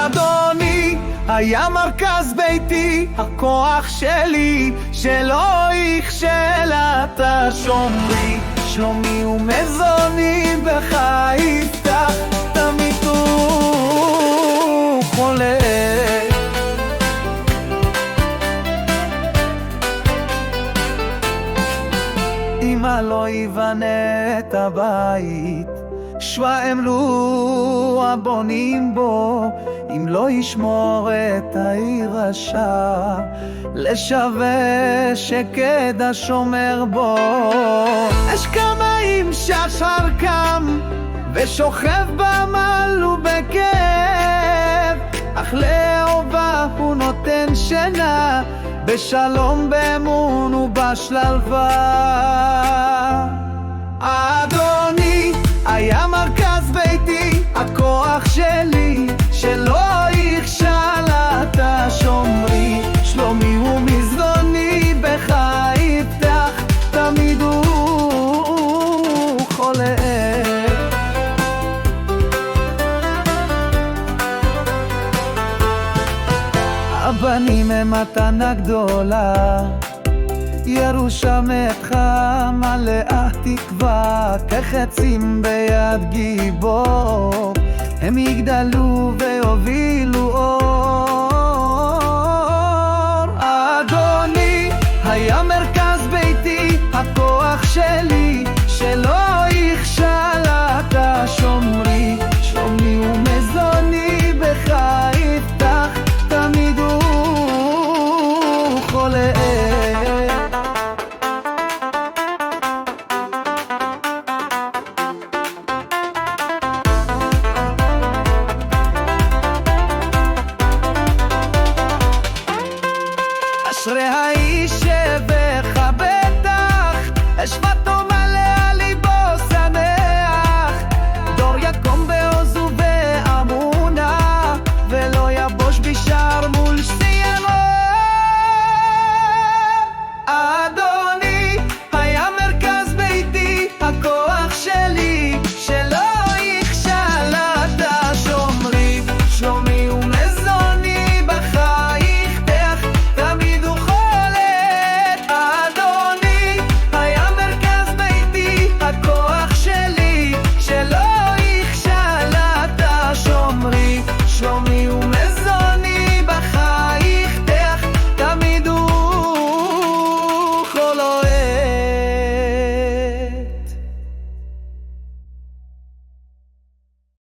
אדוני היה מרכז ביתי, הכוח שלי, שלא יכשל אתה שומרי, שלומי ומזוני בך יפתח, תמיד הוא חולה. אמא לא יבנה את הבית, שווה אמלו הבונים בו, אם לא ישמור את העיר רשע, לשווה שקד השומר בו. אש כמיים שחר קם, ושוכב במל ובכאב, אך לאהובה הוא נותן שינה, בשלום באמון ובשלווה. אדוני היה מרכז ביתי, הכוח שלי, שלא יכשל אתה שומרי, שלומי ומזגוני בך יפתח, תמיד הוא חולה. הבנים הם מתנה גדולה, ירושה מתך מלאה תקווה, כחצים ביד גיבור, הם יגדלו ויובילו